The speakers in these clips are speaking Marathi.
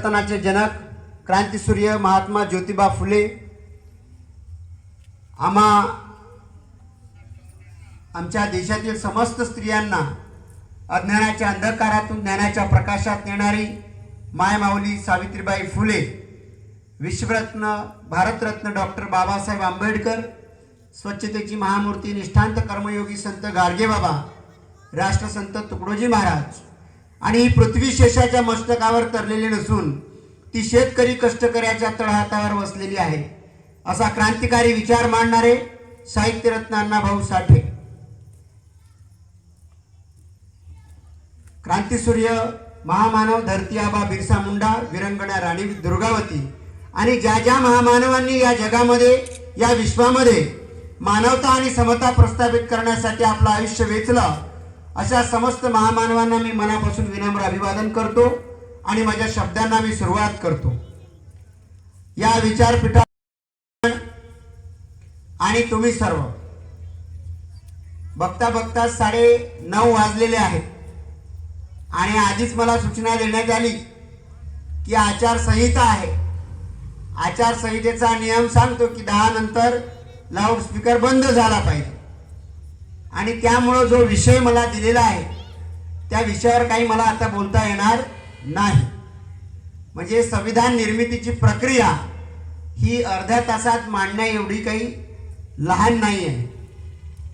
परिवर्तनाचे जनक क्रांतीसूर्य महात्मा ज्योतिबा फुले आमच्या देशातील समस्त स्त्रियांना अज्ञानाच्या अंधकारातून ज्ञानाच्या प्रकाशात नेणारी मायमाऊली सावित्रीबाई फुले, विश्वरत्न भारतरत्न डॉक्टर बाबासाहेब आंबेडकर, स्वच्छतेची महामूर्ती निष्ठांत कर्मयोगी संत गाडगेबाबा, राष्ट्रसंत तुकडोजी महाराज आणि ही पृथ्वी शेषाच्या मस्तकावर तरलेली नसून ती शेतकरी कष्टकऱ्याच्या तळहातावर वसलेली आहे, असा क्रांतिकारी विचार मांडणारे साहित्यरत्न अण्णाभाऊ साठे, क्रांतीसूर्य महामानव धरती आबा बिरसा मुंडा, वीरंगना राणी दुर्गावती आणि ज्या ज्या महामानवांनी या जगामध्ये या विश्वामध्ये मानवता आणि समता प्रस्थापित करण्यासाठी आपलं आयुष्य वेचलं, अशा समस्त महामानवांना मी मनापासून विनम्र अभिवादन करतो आणि माझ्या शब्दांना मी सुरुवात करतो। या विचारपीठा आणि तुम्ही सर्व बघता बघता 9:30 वाजलेले आहेत आणि आधीच मला सूचना देण्यात आली की आचारसंहिता आहे। आचारसंहितेचा नियम सांगतो की 10 नंतर लाऊडस्पीकर बंद झाला पाहिजे आणि त्यामुळे जो विषय मला दिलेला आहे त्या विषयावर काही मला आता बोलता येणार नाही। म्हणजे संविधान निर्मितीची प्रक्रिया ही अर्ध्या तासात मांडण्या एवढी काही लहान नाही आहे।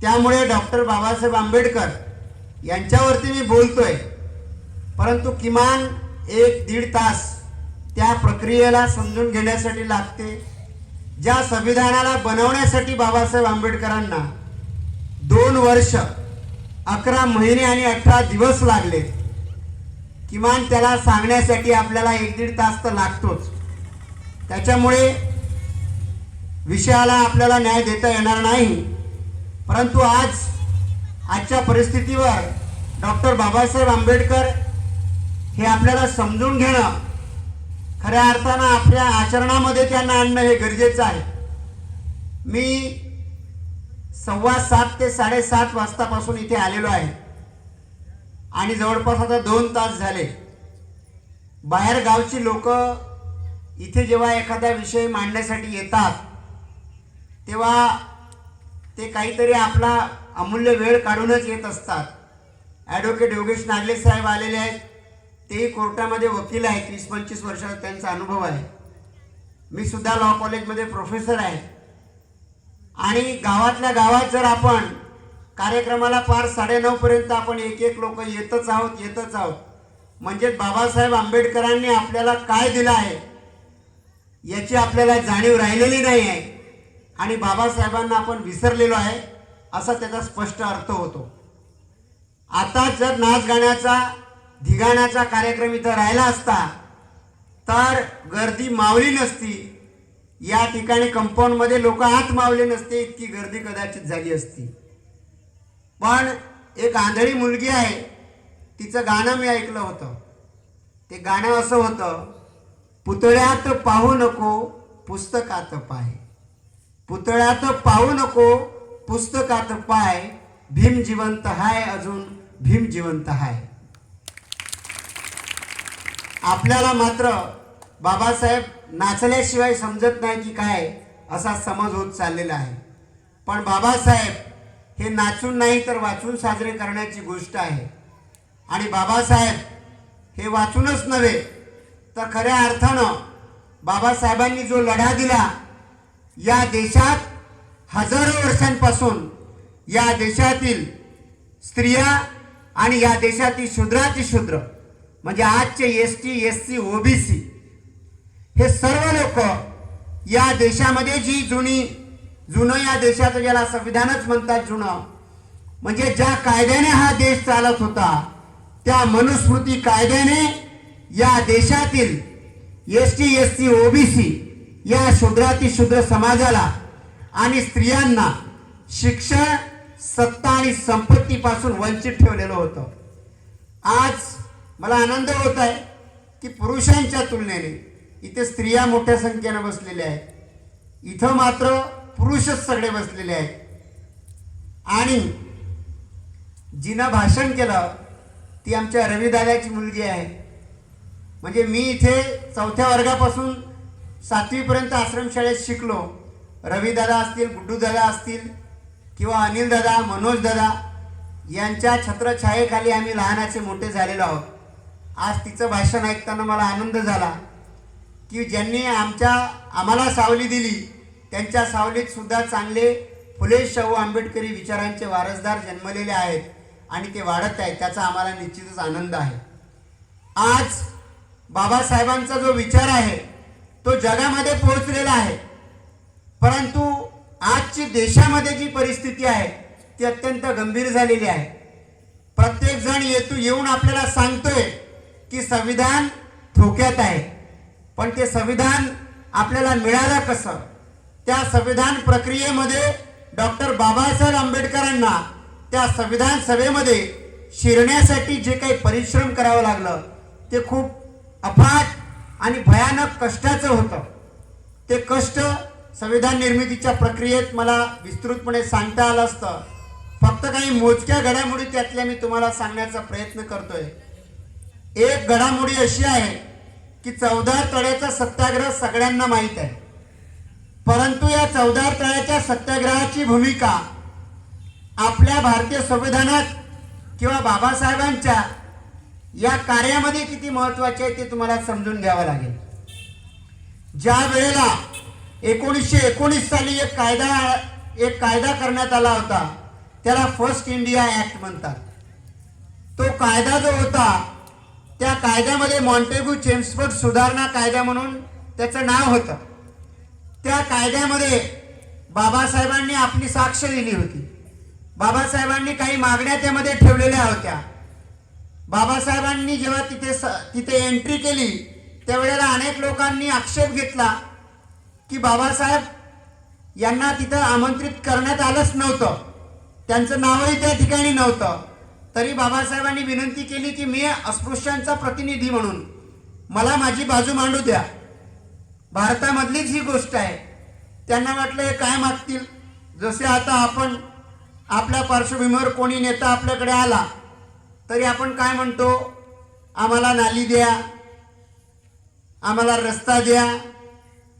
त्यामुळे डॉक्टर बाबासाहेब आंबेडकर यांच्यावरती मी बोलतोय, परंतु किमान 1-1.5 तास त्या प्रक्रियेला समजून घेण्यासाठी लागते। ज्या संविधानाला बनवण्यासाठी बाबासाहेब आंबेडकरांना 2 वर्ष 11 महिने आणि 18 दिवस लागले, किमान त्याला सांगण्यासाठी आपल्याला 1-1.5 तास तर लागतोच। त्याच्यामुळे विषयाला आपल्याला न्याय देता येणार नाही, परंतु आजच्या परिस्थितीवर डॉक्टर बाबासाहेब आंबेडकर हे आपल्याला समजून घेणं, खऱ्या अर्थानं आपल्या आचरणामध्ये त्यांना आणणं हे गरजेचं आहे। मी 7:15 ते 7:30 वाजतापासून इथे आलेलो आहे आणि जवळपास आता 2 तास झाले। बाहेर गावची लोक इथे जेव्हा एखादा विषय मांडण्यासाठी येतात तेव्हा ते काहीतरी आपला अमूल्य वेळ काढूनच येत असतात। ॲडव्होकेट योगेश नागले साहेब आलेले आहेत, तेही कोर्टामध्ये वकील आहेत, 20-25 वर्षाचा त्यांचा अनुभव आहे। मी सुद्धा लॉ कॉलेजमध्ये प्रोफेसर आहे आणि गावातल्या गावात जर आपण कार्यक्रमाला पार 9:30 पर्यंत आपण एक लोक येतच आहोत, म्हणजे बाबासाहेब आंबेडकरांनी आपल्याला काय दिलं आहे याची आपल्याला जाणीव राहिलेली नाही आहे आणि बाबासाहेबांना आपण विसरलेलो आहे असा त्याचा स्पष्ट अर्थ होतो। आता जर नाच गाण्याचा धिगाण्याचा कार्यक्रम इथं राहिला असता तर गर्दी मावली नसती, या ठिकाणी कंपाऊंड मध्ये लोक आत मावले नसते, इतकी गर्दी कदाचित झाली असती। पण एक आंधळी मुलगी आहे, तिचं गाणं मी ऐकलं होतं। ते गाणं असं होतं, पुतळ्यात पाहू नको पुस्तकात पाय, पुतळ्यात पाहू नको पुस्तकात पाय, भीम जिवंत हाय अजून भीम जिवंत हाय। आपल्याला मात्र बाबासाहेब नाचल्याशिवाय समजत नाही की काय असा समज होत चाललेला आहे। पण बाबासाहेब हे नाचून नाही तर वाचून साजरे करण्याची गोष्ट आहे आणि बाबासाहेब हे वाचूनच नव्हे तर खऱ्या अर्थानं बाबासाहेबांनी जो लढा दिला, या देशात हजारो वर्षांपासून या देशातील स्त्रिया आणि या देशातील शूद्राती शूद्र म्हणजे आजचे ST SC OBC हे सर्व लोक या देशामध्ये जी जुनं या देशाचं ज्याला संविधानच म्हणतात जुनं, म्हणजे ज्या कायद्याने हा देश चालत होता त्या मनुस्मृती कायद्याने या देशातील ST SC OBC या शूद्राती शूद्र समाजाला आणि स्त्रियांना शिक्षण, सत्ता आणि संपत्तीपासून वंचित ठेवलेलं होतं। आज मला आनंद होत आहे की पुरुषांच्या तुलनेने इथे स्त्रिया मोठ्या संख्येने बसलेल्या आहेत, इथं मात्र पुरुषच सगळे बसलेले आहेत। आणि जिनं भाषण केलं ती आमच्या रविदादाची मुलगी आहे, म्हणजे मी इथे 4थ्या वर्गापासून 7वी पर्यंत आश्रमशाळेत शिकलो. रविदादा असतील, गुड्डूदादा असतील किंवा अनिलदादा, मनोजदादा यांच्या छत्रछायेखाली आम्ही लहानाचे मोठे झालेलो आहोत. आज तिचं भाषण ऐकताना मला आनंद झाला की ज्यांनी आम्हाला सावली दिली त्यांच्या सावलीत सुद्धा चांगले फुले शाहू आंबेडकरी विचारांचे वारसदार जन्मलेले आहेत आणि ते वाढत आहेत. त्याचा आम्हाला निश्चितच आनंद आहे. आज बाबासाहेबांचा जो विचार आहे तो जगामध्ये पोहोचलेला आहे, परंतु आजची देशामध्ये जी परिस्थिती आहे ती अत्यंत गंभीर झालेली आहे. प्रत्येक जण येऊन आपल्याला सांगतोय की संविधान धोक्यात आहे, पण ते संविधान आपल्याला मिळालं कसं? त्या संविधान प्रक्रियेमध्ये डॉक्टर बाबासाहेब आंबेडकरांना त्या संविधान सभेमध्ये शिरण्यासाठी जे काही परिश्रम करावं लागलं ते खूप अफाट आणि भयानक कष्टाचं होतं. ते कष्ट संविधान निर्मितीच्या प्रक्रियेत मला विस्तृतपणे सांगता आलं असतं. फक्त काही मोजक्या घडामोडी त्यातल्या मी तुम्हाला सांगण्याचा प्रयत्न करतोय. एक घडामोडी अशी आहे की 14 तळ्याचा सत्याग्रह सगळ्यांना माहीत आहे, परंतु या 14 तळ्याच्या सत्याग्रहाची भूमिका आपल्या भारतीय संविधानात किंवा बाबासाहेबांच्या या कार्यामध्ये किती महत्त्वाचे आहे ते तुम्हाला समजून घ्यावं लागेल. ज्या वेळेला 1919 साली एक कायदा करण्यात आला होता त्याला फर्स्ट इंडिया ऍक्ट म्हणतात. तो कायदा जो होता त्या कायद्यामध्ये मॉन्टेग्यू चेम्सफोर्ड सुधारणा कायदा म्हणून त्याचं नाव होतं. त्या कायद्यामध्ये बाबासाहेबांनी आपली साक्ष दिली होती. बाबासाहेबांनी काही मागण्या त्यामध्ये ठेवलेल्या होत्या. बाबासाहेबांनी जेव्हा तिथे एंट्री केली त्यावेळेला अनेक लोकांनी आक्षेप घेतला की बाबासाहेब यांना तिथं आमंत्रित करण्यात आलंच नव्हतं, त्यांचं नावही त्या ठिकाणी नव्हतं. तरी बाबासाहेबांनी विनंती केली की मी अस्पृश्यांचा प्रतिनिधी म्हणून मला माझी बाजू मांडू द्या. भारतामधलीच ही गोष्ट आहे. त्यांना वाटलं हे काय मागतील. जसे आता आपण आपल्या पार्श्वभूमीवर कोणी नेता आपल्याकडे आला तरी आपण काय म्हणतो, आम्हाला नाली द्या, आम्हाला रस्ता द्या,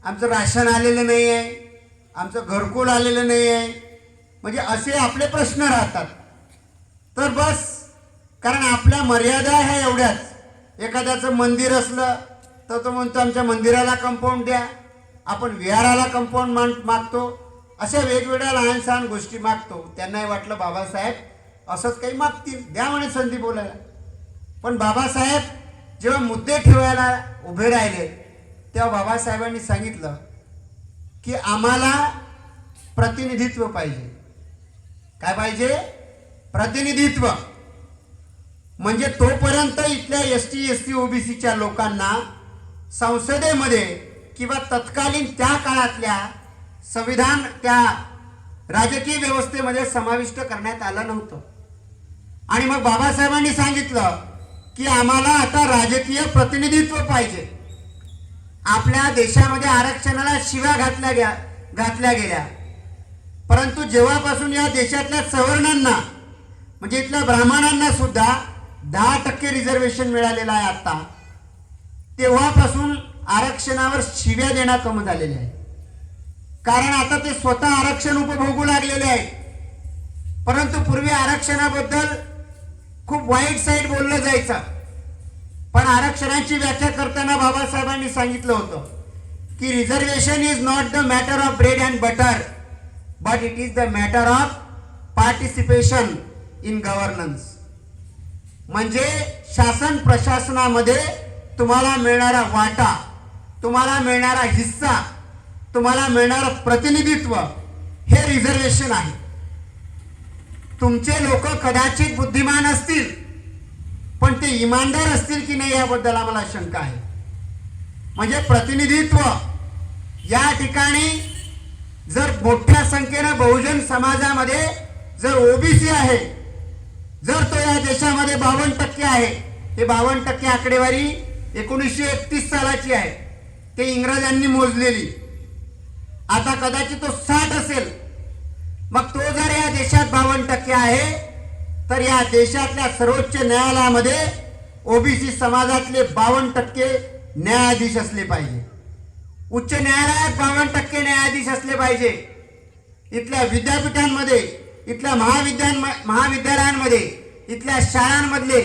आमचं राशन आलेलं नाही आहे, आमचं घरकुल आलेलं नाही आहे, म्हणजे असे आपले प्रश्न राहतात. तर बस, कारण आपल्या मर्यादा ह्या एवढ्याच. एखाद्याचं मंदिर असलं तर तो म्हणतो आमच्या मंदिराला कंपाऊंड द्या, आपण विहाराला कंपाऊंड मागतो, अशा वेगवेगळ्या लहान सहान गोष्टी मागतो. त्यांनाही वाटलं बाबासाहेब असंच काही मागतील, द्या म्हणे संधी बोलायला. पण बाबासाहेब जेव्हा मुद्दे ठेवायला उभे राहिले तेव्हा बाबासाहेबांनी सांगितलं की आम्हाला प्रतिनिधित्व पाहिजे. काय पाहिजे? प्रतिनिधित्व. म्हणजे तोपर्यंत इथल्या ST SC OBCच्या लोकांना संसदेमध्ये किंवा तत्कालीन त्या काळातल्या संविधान त्या राजकीय व्यवस्थेमध्ये समाविष्ट करण्यात आलं नव्हतं. आणि मग बाबासाहेबांनी सांगितलं की आम्हाला आता राजकीय प्रतिनिधित्व पाहिजे. आपल्या देशामध्ये आरक्षणाला शिव्या घातल्या गेल्या, परंतु जेव्हापासून या देशातल्या सवर्णांना म्हणजे इथल्या ब्राह्मणांना सुद्धा 10% रिझर्वेशन मिळालेलं आहे आता, तेव्हापासून आरक्षणावर शिव्या देणं कमी झालेले आहे. कारण आता ते स्वतः आरक्षण उपभोगू लागलेले आहेत. परंतु पूर्वी आरक्षणाबद्दल खूप वाईट साईड बोललं जायचं. पण आरक्षणाची व्याख्या करताना बाबासाहेबांनी सांगितलं होतं की reservation is not the matter of bread and butter, but it is the matter of participation in governance. म्हणजे शासन प्रशासनामध्ये तुम्हाला मिळणारा वाटा, तुम्हाला मिळणारा हिस्सा, तुम्हाला मिळणारं प्रतिनिधित्व हे रिझर्वेशन आहे. तुमचे लोक कदाचित बुद्धिमान असतील, पण ते इमानदार असतील की नाही याबद्दल आम्हाला शंका आहे. म्हणजे प्रतिनिधित्व या ठिकाणी जर मोठ्या संख्येनं बहुजन समाजामध्ये जर OBC आहे, जर तो या देशामध्ये 52% आहे, हे 52% आकडेवारी 1931 सालाची आहे, ते इंग्रजांनी मोजलेली. आता कदाचित तो 60 असेल. मग तो जर या देशात 52% आहे तर या देशातल्या सर्वोच्च न्यायालयामध्ये ओबीसी समाजातले 52% न्यायाधीश असले पाहिजे. उच्च न्यायालयात 52% न्यायाधीश असले पाहिजे. इथल्या विद्यापीठांमध्ये, इथल्या महाविद्यालयांमध्ये, इथल्या शाळांमधले,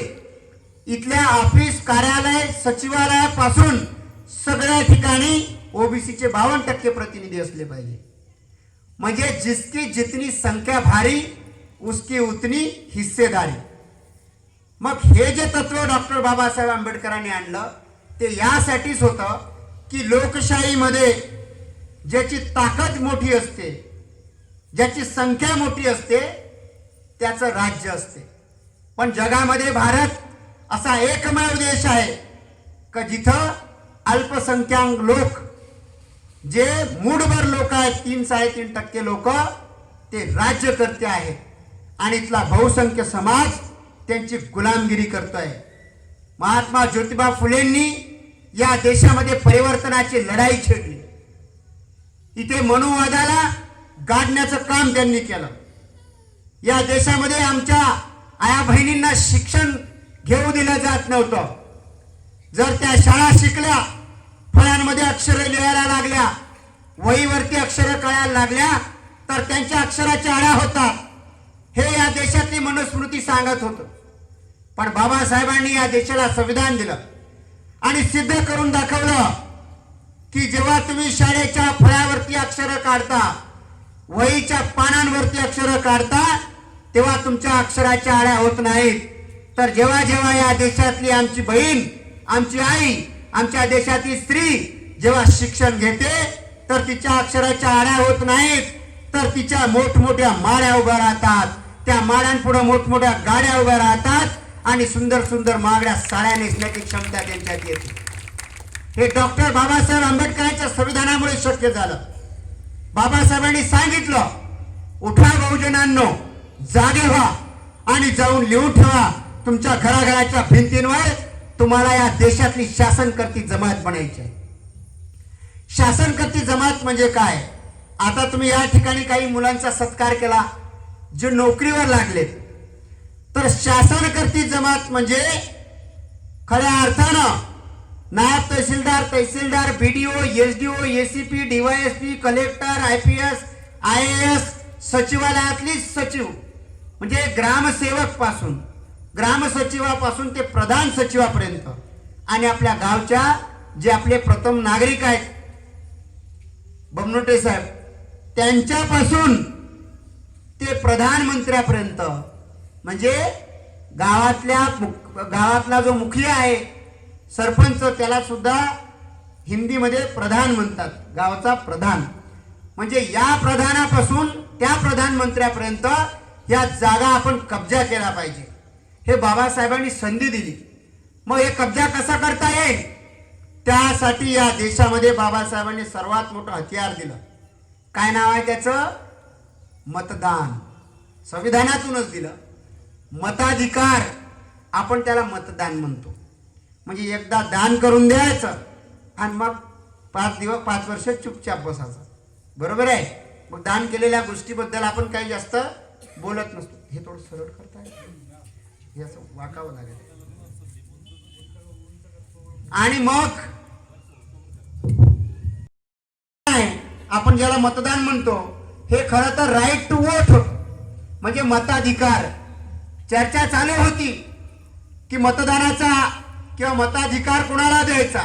इथल्या ऑफिस, कार्यालय, सचिवालयापासून सगळ्या ठिकाणी ओबीसीचे 52% प्रतिनिधी असले पाहिजे. म्हणजे जिसकी जितनी संख्या भारी उसकी उतनी हिस्सेदारी. मग हे जे तत्व डॉक्टर बाबासाहेब आंबेडकरांनी आणलं ते यासाठीच होतं की लोकशाहीमध्ये ज्याची ताकद मोठी असते, ज्याची संख्या मोठी असते, त्याचं राज्य असते. पण जगामध्ये भारत असा एकमेव देश आहे का जिथं अल्पसंख्याक लोक, जे मूठभर लोक आहेत, 3-3.5% लोक, ते राज्यकर्ते आहेत आणि इथला बहुसंख्य समाज त्यांची गुलामगिरी करतोय. महात्मा ज्योतिबा फुलेंनी या देशामध्ये परिवर्तनाची लढाई छेडली. इथे मनुवादाला गाडण्याचं काम त्यांनी केलं. या देशामध्ये आमच्या आया बहिणींना शिक्षण घेऊ दिलं जात नव्हतं. जर त्या शाळा शिकल्या, फळ्यांमध्ये अक्षरं लिहायला लागल्या, वहीवरती अक्षरं कळायला लागल्या, तर त्यांच्या अक्षराच्या आळ्या होतात. हे या देशातली मनुस्मृती सांगत होतं. पण बाबासाहेबांनी या देशाला संविधान दिलं आणि सिद्ध करून दाखवलं की जेव्हा तुम्ही शाळेच्या फळ्यावरती अक्षरं काढता, वहीच्या पानांवरती अक्षरं काढता, तेव्हा तुमच्या अक्षराच्या आळ्या होत नाहीत. तर जेव्हा जेव्हा या देशातली आमची बहीण, आमची आई, आमच्या देशातील स्त्री जेव्हा शिक्षण घेते, तर तिच्या अक्षराच्या आळ्या होत नाहीत, तर तिच्या मोठमोठ्या माळ्या उभ्या राहतात. त्या माळ्यांपुढे मोठमोठ्या गाड्या उभ्या राहतात आणि सुंदर सुंदर महागड्या साड्या नेसण्याची क्षमता त्यांच्यात येते. हे डॉक्टर बाबासाहेब आंबेडकरांच्या संविधानामुळे शक्य झालं. बाबासाहेबांनी सांगितलं, उठा बहुजनांनो, जागे व्हा आणि जाऊन लिहून ठेवा तुमच्या घराघराच्या भिंतींवर, तुम्हाला या देशातली शासनकर्ती जमात बनायची आहे. शासनकर्ती जमात म्हणजे काय? आता तुम्ही या ठिकाणी काही मुलांचा सत्कार केला जे नोकरीवर लागलेत, तर शासनकर्ती जमात म्हणजे खऱ्या अर्थानं नायब तहसीलदार, तहसीलदार, BDO, SDO, ACP, DYSP, collector, IPS, IAS, सचिवालयातली सचिव, म्हणजे ग्रामसेवक पासून, ग्रामसचिवापासून ते प्रधान सचिवापर्यंत, आणि आपल्या गावच्या जे आपले प्रथम नागरिक आहेत बमनोटे साहेब, त्यांच्यापासून ते प्रधानमंत्र्यापर्यंत, म्हणजे गावातला जो मुखिया आहे, सरपंच, त्याला सुद्धा हिंदीमध्ये प्रधान म्हणतात, गावचा प्रधान. म्हणजे या प्रधानापासून त्या प्रधानमंत्र्यापर्यंत या जागा आपण कब्जा केला पाहिजे. हे बाबासाहेबांनी संधी दिली. मग हे कब्जा कसा करता येईल? त्यासाठी या देशामध्ये बाबासाहेबांनी सर्वात मोठं हत्यार दिलं. काय नाव आहे त्याचं? मतदान. संविधानातूनच दिलं. मताधिकार, आपण त्याला मतदान म्हणतो. म्हणजे एकदा दान करून द्यायचं आणि मग 5 वर्ष चुपचाप बसायचं. बरोबर आहे? मग दान केलेल्या गोष्टीबद्दल आपण काही जास्त बोलत नसतो. हे थोडं सरळ करताय, हे असं वाकावं लागेल. आणि मग आपण ज्याला मतदान म्हणतो, हे खरं तर राईट टू वोट होत, म्हणजे मताधिकार. चर्चा चालू होती की मतदानाचा किंवा मताधिकार कोणाला द्यायचा.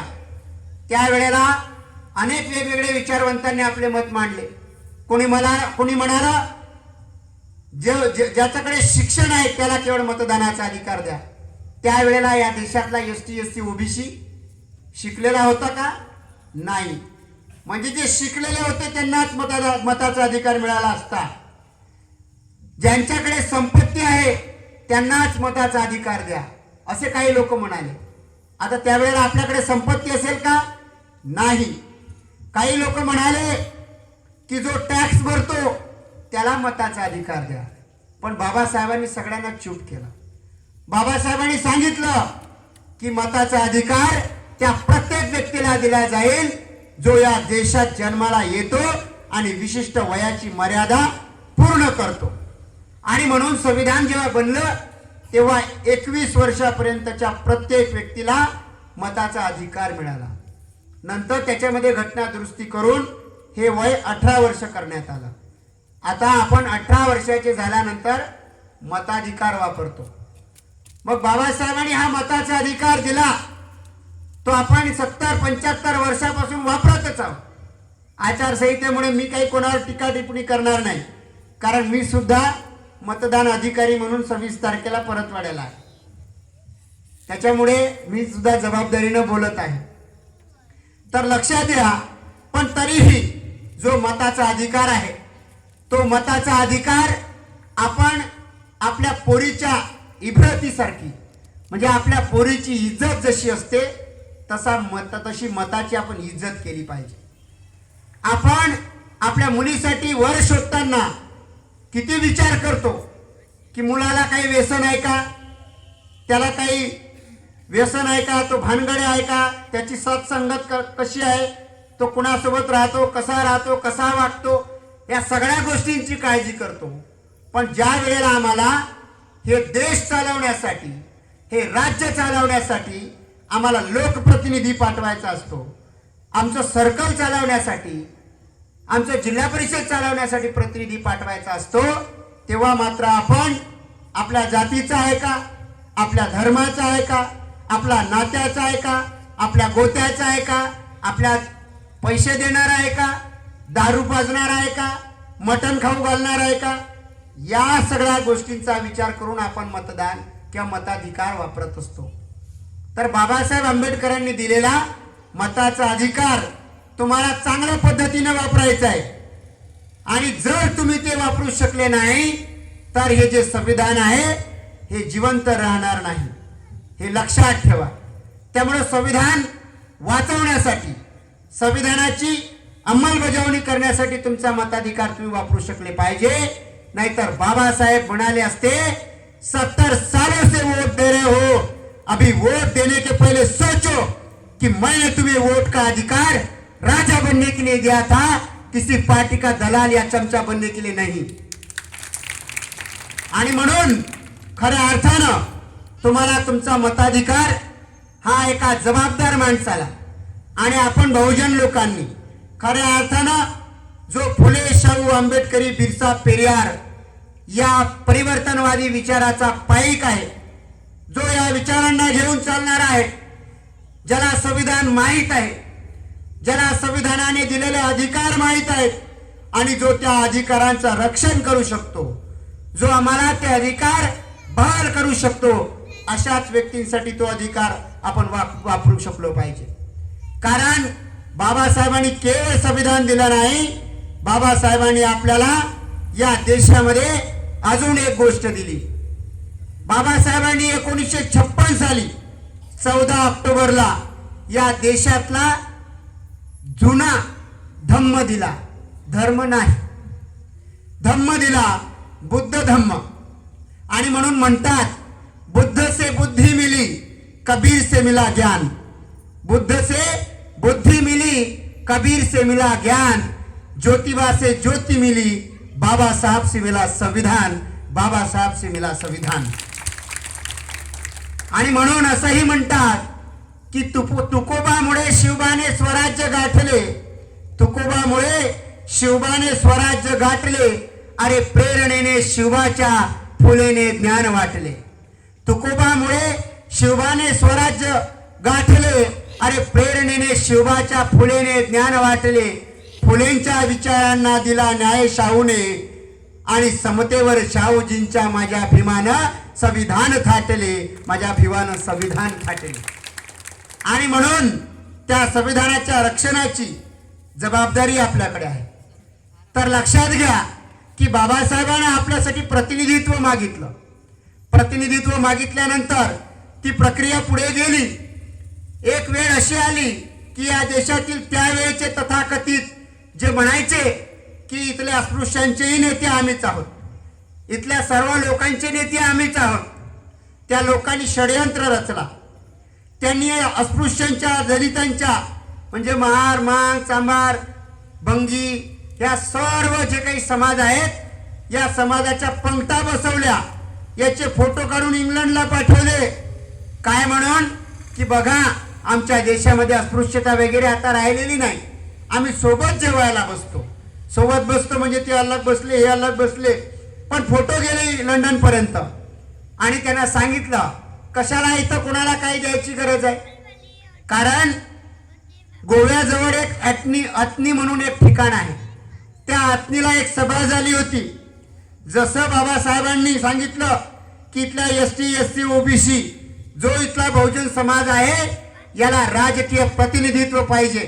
त्यावेळेला अनेक वेगवेगळे विचारवंतांनी आपले मत मांडले. कोणी म्हणाला ज्याच्याकडे शिक्षण आहे त्याला केवळ मतदानाचा अधिकार द्या. त्यावेळेला या देशातला एसटी, एससी, ओबीसी शिकलेला होता का? नाही. म्हणजे जे शिकलेले होते त्यांनाच मताचा अधिकार मिळाला असता. ज्यांच्याकडे संपत्ती आहे त्यांनाच मताचा अधिकार द्या, असे काही लोक म्हणाले. आता त्यावेळेला आपल्याकडे संपत्ती असेल का? नाही. काही लोक म्हणाले की जो टॅक्स भरतो त्याला मताचा अधिकार द्या. पण बाबासाहेबांनी सगळ्यांना चूप केलं. बाबासाहेबांनी सांगितलं की मताचा अधिकार त्या प्रत्येक व्यक्तीला दिला जाईल जो या देशात जन्माला येतो आणि विशिष्ट वयाची मर्यादा पूर्ण करतो. आणि म्हणून संविधान जेव्हा बनलं तेव्हा 21 वर्षापर्यंतच्या प्रत्येक व्यक्तीला मताचा अधिकार मिळाला. नंतर त्याच्यामध्ये घटना दुरुस्ती करून हे वय 18 वर्ष करण्यात आलं. आता आपण 18 वर्षाचे झाल्यानंतर मताधिकार वापरतो. मग बाबासाहेबांनी हा मताचा अधिकार दिला तो आपण 70-75 वर्षापासून वापरतच आहोत. आचारसंहितेमुळे मी काही कोणावर टीका टिप्पणी करणार नाही, कारण मी सुद्धा मतदान अधिकारी म्हणून 26 तारखेला परतवाड्याला आहे. त्याच्यामुळे मी सुद्धा जबाबदारीनं बोलत आहे. तर लक्षात घ्या, पण तरीही जो मताचा अधिकार आहे तो मताचा अधिकार आपण आपल्या पोरीच्या इब्रतीसारखी, म्हणजे आपल्या पोरीची इज्जत जशी असते तशी मताची आपण इज्जत केली पाहिजे. आपण आपल्या मुलीसाठी वर शोधताना किती विचार करतो की मुलाला काही व्यसन आहे का, त्याला काही व्यसन आहे का, तो भानगडे आहे का, त्याची सत्संगत कशी आहे, तो कुणासोबत राहतो, कसा वागतो, या सगळ्या गोष्टींची काळजी करतो. पण ज्या वेळेला आम्हाला हे देश चालवण्यासाठी, हे राज्य चालवण्यासाठी आम्हाला लोकप्रतिनिधी पाठवायचा असतो, आमचं सर्कल चालवण्यासाठी, आमचं जिल्हा परिषद चालवण्यासाठी प्रतिनिधी पाठवायचा असतो, तेव्हा मात्र आपण आपल्या जातीचा आहे का, आपल्या धर्माचा आहे का, आपला नात्याचा आहे का, आपल्या गोत्याचा आहे का, आपल्या पैसे देणार आहे का, दारू पाजणार आहे का, मटण खाऊ घालणार आहे का, या सगळ्या गोष्टींचा विचार करून आपण मतदान किंवा मताधिकार वापरत असतो. तर बाबासाहेब आंबेडकरांनी दिलेला मताचा अधिकार तुम्हाला चांगल्या पद्धतीने वापरायचा आहे. आणि जर तुम्ही ते वापरू शकले नाही तर हे जे संविधान आहे हे जिवंत राहणार नाही, हे लक्षात ठेवा. त्यामुळे संविधान वाचवण्यासाठी, संविधानाची अंमलबजावणी करण्यासाठी तुमचा मताधिकार तुम्ही वापरू शकले पाहिजे. नाहीतर बाबासाहेब म्हणाले असते, 70 सालों से वोट दे रहे हो, अभी वोट देने के पहले सोचो कि मैंने तुम्हें वोट का अधिकार राजा बनने के लिए दिया था, किसी पार्टी का दलाल या चमचा बनने के लिए नहीं. आणि म्हणून खऱ्या अर्थानं तुम्हाला तुमचा मताधिकार हा एका जबाबदार माणसाला आणि आपण बहुजन लोकांनी खऱ्या अर्थानं जो फुले, शाहू, आंबेडकरी, बिरसा, पेरियार या परिवर्तनवादी विचाराचा पाईक आहे, जो या विचारांना घेऊन चालणार आहे, ज्याला संविधान माहीत आहे, ज्याला संविधानाने दिलेले अधिकार माहीत आहेत आणि जो त्या अधिकारांचं रक्षण करू शकतो, जो आम्हाला ते अधिकार बहाल करू शकतो, अशाच व्यक्तींसाठी तो अधिकार आपण वापरू शकलो पाहिजे. कारण बाबासाहेबांनी केवळ संविधान दिलं नाही, बाबासाहेबांनी आपल्याला या देशामध्ये अजून एक गोष्ट दिली. बाबासाहेबांनी 1956 साली 14 ऑक्टोबरला या देशातला जुना धम्म दिला, धर्म नाही, धम्म दिला, बुद्ध धम्म. आणि म्हणून म्हणतात, बुद्ध से बुद्धि मिली, कबीर से मिला ज्ञान. बुद्ध से बुद्धि मिली, कबीर से मिला ज्ञान. ज्योतिबा से ज्योति मिली, बाबा साहब से मिला संविधान, बाबा साहब से मिला संविधान. आणि म्हणून असंही म्हणतात की तुकोबामुळे शिवबाने स्वराज्य गाठले, तुकोबामुळे शिवबाने स्वराज्य गाठले, अरे प्रेरणेने शिवबाच्या फुलेने ज्ञान वाटले. तुकोबामुळे शिवबाने स्वराज्य गाठले, अरे प्रेरणेने शिवबाच्या फुलेने ज्ञान वाटले. फुलेंच्या विचारांना दिला न्याय शाहूने आणि समतेवर शाहूजींच्या माझ्या भीमानं संविधान थाटले, माझ्या भीमानं संविधान थाटले. आणि म्हणून त्या संविधानाच्या रक्षणाची जबाबदारी आपल्याकडे आहे. तर लक्षात घ्या की बाबासाहेबांना आपल्यासाठी प्रतिनिधित्व मागितलं. प्रतिनिधित्व मागितल्यानंतर ती प्रक्रिया पुढे गेली. एक वेळ अशी आली की या देशातील त्यावेळेचे तथाकथित जे म्हणायचे की इथल्या अस्पृश्यांचेही नेते आम्हीच आहोत, इथल्या सर्व लोकांचे नेते आम्हीच आहोत, त्या लोकांनी षडयंत्र रचला. त्यांनी अस्पृश्यांच्या, दलितांच्या म्हणजे महार, मांग, चांभार, भंगी या सर्व जे काही समाज आहेत या समाजाच्या पंक्ता बसवल्या याचे फोटो काढून इंग्लंडला पाठवले. काय म्हणून की बघा आमच्या देशामध्ये अस्पृश्यता वगैरे आता राहिलेली नाही, आम्ही सोबत जेवायला बसतो. सोबत बसतो म्हणजे ते अलग बसले, हे अलग बसले, पण फोटो गेले लंडन पर्यंत. आणि त्यांना सांगितलं कशाला इथं कोणाला काही द्यायची गरज आहे, कारण गोव्याजवळ एक अतनी म्हणून एक ठिकाण आहे. त्या अतनीला एक सभा झाली होती. जसं बाबासाहेबांनी सांगितलं की इथल्या एसटी एससी ओबीसी जो इथला बहुजन समाज आहे याला राजकीय प्रतिनिधित्व पाहिजे,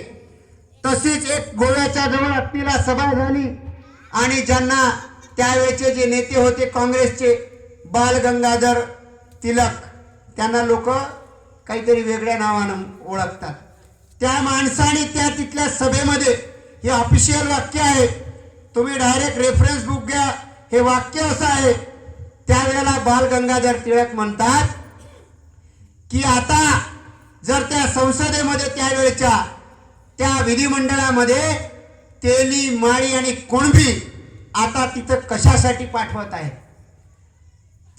तशीच एक गोव्याच्या जवळ अतनीला सभा झाली. आणि ज्यांना त्यावेळेचे जे नेते होते काँग्रेसचे बाल गंगाधर तिलक, त्यांना लोक काहीतरी वेगळ्या नावानं ओळखतात. त्या माणसाने त्या तिथल्या सभेमध्ये, हे ऑफिशियल वाक्य आहे, तुम्ही डायरेक्ट रेफरन्स बुक घ्या, हे वाक्य असं आहे. त्यावेळेला बाल गंगाधर टिळक म्हणतात की आता जर त्या संसदेमध्ये त्यावेळेच्या त्या विधिमंडळामध्ये तेली माळी आणि कुणबी आता तिथं कशासाठी पाठवत आहे.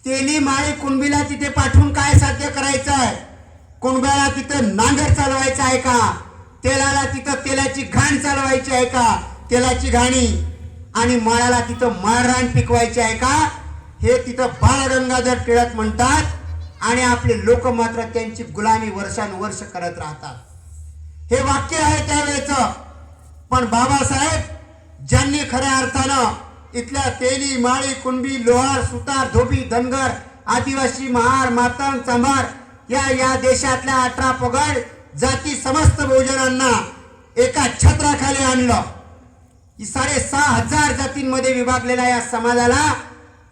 तेली माळी कुणबीला तिथे पाठवून काय साध्य करायचं आहे. कुणब्याला तिथं नांगर चालवायचं आहे का, तेलाला तिथं तेलाची घाण चालवायची आहे का, तेलाची घाणी, आणि माळाला तिथं माळरान पिकवायची आहे का, हे तिथं बाळ गंगाधर टिळक म्हणतात. आणि आपले लोक मात्र त्यांची गुलामी वर्षानुवर्ष करत राहतात. हे वाक्य आहे त्यावेळेचं. पण बाबासाहेब ज्यांनी खऱ्या अर्थानं इथल्या तेली माळी कुणबी लोहार सुतार धोबी धनगर आदिवासी महार मातंग चंभार या देशातल्या 18 पगड जाती समस्त बहुजनांना एका छत्राखाली आणलं. 6,500 जातींमध्ये विभागलेल्या या समाजाला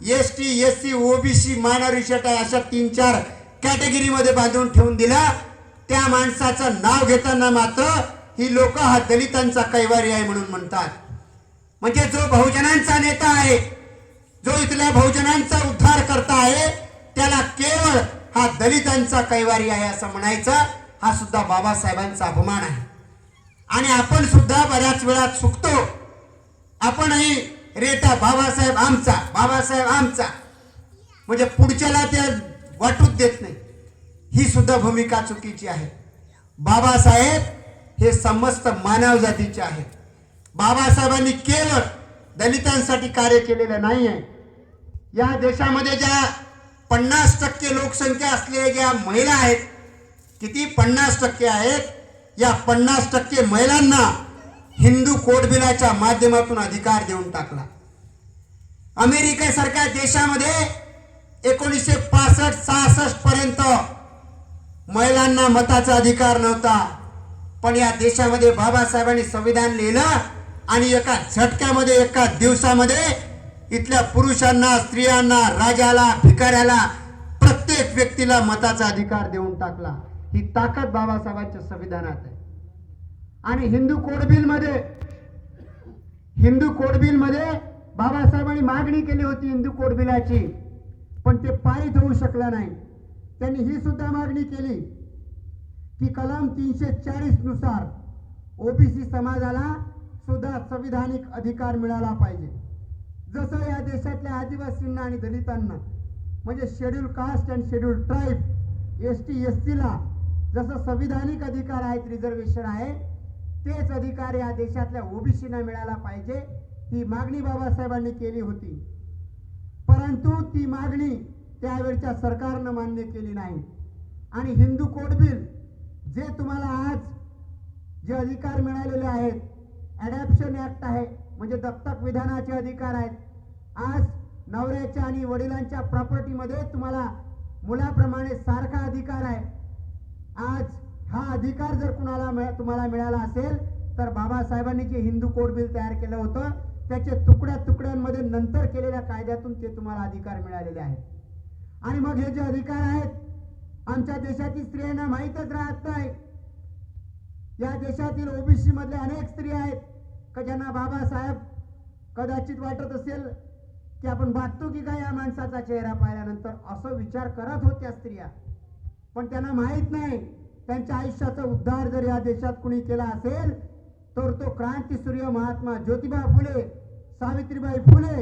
एसटी एससी ओबीसी मायनॉरिटी अशा 3-4 कॅटेगरीमध्ये बांधून ठेवून दिला. त्या माणसाचं नाव घेताना मात्र ही लोक हा दलितांचा कैवारी आहे म्हणून म्हणतात. म्हणजे जो बहुजनांचा नेता आहे, जो इथल्या बहुजनांचा उद्धार करता आहे, त्याला केवळ हा दलितांचा कैवारी आहे असं म्हणायचं, हा सुद्धा बाबासाहेबांचा अपमान आहे. आणि आपण सुद्धा बऱ्याच वेळा चुकतो. आपणही रेटा बाबासाहेब आमचा, बाबासाहेब आमचा, म्हणजे पुढच्याला ते वाटूच देत नाही. ही सुद्धा भूमिका चुकीची आहे. बाबासाहेब हे समस्त मानव जातीचे आहेत. बाबासाहेबांनी केवळ दलितांसाठी कार्य केलेलं नाही आहे. या देशामध्ये ज्या 50% लोकसंख्या असलेल्या ज्या महिला आहेत, किती 50% आहेत, या 50% महिलांना हिंदू कोड बिलाच्या माध्यमातून अधिकार देऊन टाकला. अमेरिकेसारख्या देशामध्ये 1965-66 पर्यंत महिलांना मताचा अधिकार नव्हता. पण या देशामध्ये बाबासाहेबांनी संविधान लिहिलं आणि एका झटक्यामध्ये, एका दिवसामध्ये इथल्या पुरुषांना, स्त्रियांना, राजाला, भिकाऱ्याला, प्रत्येक व्यक्तीला मताचा अधिकार देऊन टाकला. ही ताकद बाबासाहेबांच्या संविधानात आहे. आणि हिंदू कोड बिल मध्ये बाबासाहेबांनी मागणी केली होती हिंदू कोड बिलाची, पण ते पारित होऊ शकलं नाही. त्यांनी ही सुद्धा मागणी केली की कलम 340 नुसार ओबीसी समाजाला सुद्धा संविधानिक अधिकार मिळाला पाहिजे. जसं या देशातल्या आदिवासींना आणि दलितांना, म्हणजे schedule caste and schedule tribe ST एससीला जसं संविधानिक अधिकार आहेत, रिझर्वेशन आहे, तेच अधिकार या देशातल्या ओबीसीना मिळाला पाहिजे. ही मागणी बाबासाहेबांनी केली होती. परंतु ती मागणी त्यावेळच्या सरकारनं मान्य केली नाही. आणि हिंदू कोड बिल जे तुम्हाला आज जे अधिकार मिळालेले आहेत, ॲडॅप्शन ॲक्ट आहे, म्हणजे दत्तक विधानाचे अधिकार आहेत. आज नवऱ्याच्या आणि वडिलांच्या प्रॉपर्टीमध्ये तुम्हाला मुलाप्रमाणे सारखा अधिकार आहे. आज हा अधिकार जर तुम्हाला मिळाला असेल तर बाबासाहेबांनी जे हिंदू कोड बिल तयार केलं होतं त्याचे तुकड्यांमध्ये नंतर केलेल्या कायद्यातून ते तुम्हाला अधिकार मिळालेले आहेत. आणि मग हे जे अधिकार आहेत आमच्या देशातील स्त्रियांना माहीतच राहत नाही. या देशातील ओबीसी मधल्या अनेक स्त्रिया आहेत का ज्यांना बाबासाहेब कदाचित वाटत असेल की आपण बघतो की काय या माणसाचा चेहरा पाहिल्यानंतर, असं विचार करत होत्या स्त्रिया. पण त्यांना माहीत नाही त्यांच्या आयुष्याचा उद्धार जर या देशात कुणी केला असेल तर तो क्रांतीसूर्य महात्मा ज्योतिबा फुले, सावित्रीबाई फुले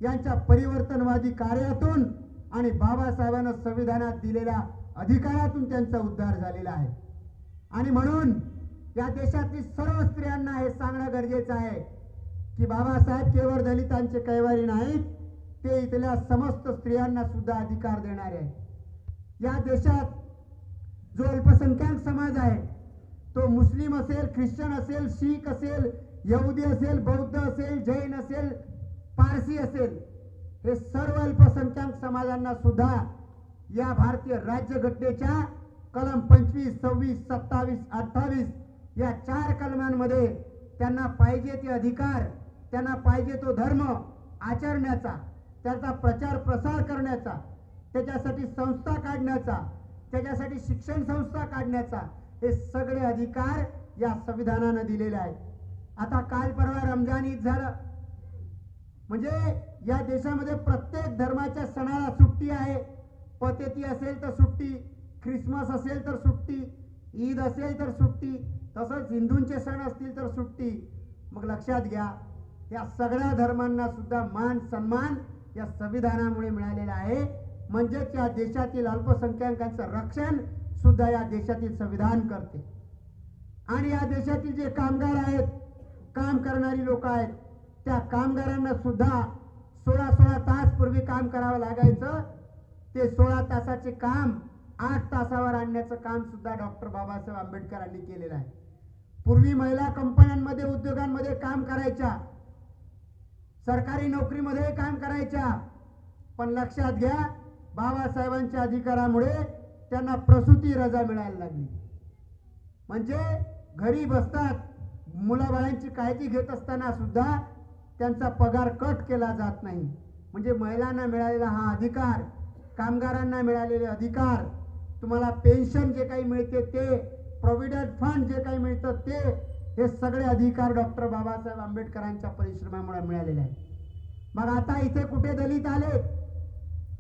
यांच्या परिवर्तनवादी कार्यातून आणि बाबासाहेबांना संविधानात दिलेल्या अधिकारातून त्यांचा उद्धार झालेला आहे. आणि म्हणून या देशातील सर्व स्त्रियांना हे सांगणं गरजेचं आहे की बाबासाहेब केवळ दलितांचे कैवारी नाहीत, ते इथल्या समस्त स्त्रियांना सुद्धा अधिकार देणारे आहेत. या देशात जो अल्पसंख्याक समाज आहे, तो मुस्लिम असेल, ख्रिश्चन असेल, शीख असेल, यहुदी असेल, बौद्ध असेल, जैन असेल, पारसी असेल, हे सर्व अल्पसंख्याक समाजांना सुद्धा या भारतीय राज्यघटनेच्या कलम 25, 26, 27, 28 या 4 कलमांमध्ये त्यांना पाहिजे ते अधिकार, त्यांना पाहिजे तो धर्म आचरण्याचा, त्याचा प्रचार प्रसार करण्याचा, त्याच्यासाठी संस्था काढण्याचा, त्याच्यासाठी शिक्षण संस्था काढण्याचा, हे सगळे अधिकार या संविधानानं दिलेले आहेत. आता काल परवा रमजान ईद झालं, म्हणजे या देशामध्ये प्रत्येक धर्माच्या सणाला सुट्टी आहे. पतेती असेल तर सुट्टी, ख्रिसमस असेल तर सुट्टी, ईद असेल तर सुट्टी, तसंच हिंदूंचे सण असतील तर सुट्टी. मग लक्षात घ्या, या सगळ्या धर्मांना सुद्धा मान सन्मान या संविधानामुळे मिळालेला आहे. म्हणजेच या देशातील अल्पसंख्याकांचं रक्षण सुद्धा या देशातील संविधान करते. आणि या देशातील जे कामगार आहेत, काम करणारी लोक आहेत, त्या कामगारांना सुद्धा 16 तास पूर्वी काम करावं लागायचं, ते 16 तासाचे काम 8 तासावर आणण्याचं काम सुद्धा डॉक्टर बाबासाहेब आंबेडकरांनी केलेलं आहे. पूर्वी महिला कंपन्यांमध्ये, उद्योगांमध्ये काम करायच्या, सरकारी नोकरीमध्ये काम करायच्या, पण लक्षात घ्या, बाबासाहेबांच्या अधिकारामुळे त्यांना प्रसूती रजा मिळायला लागली. म्हणजे घरी बसतात, मुलाबाळांची काळजी घेत असताना सुद्धा त्यांचा पगार कट केला जात नाही. म्हणजे महिलांना मिळालेला हा अधिकार, कामगारांना मिळालेले अधिकार, तुम्हाला पेन्शन जे काही मिळते ते, प्रॉव्हिडंट फंड जे काही मिळतं ते, हे सगळे अधिकार डॉक्टर बाबासाहेब आंबेडकरांच्या परिश्रमामुळे मिळालेले आहेत. मग आता इथे कुठे दलित आले?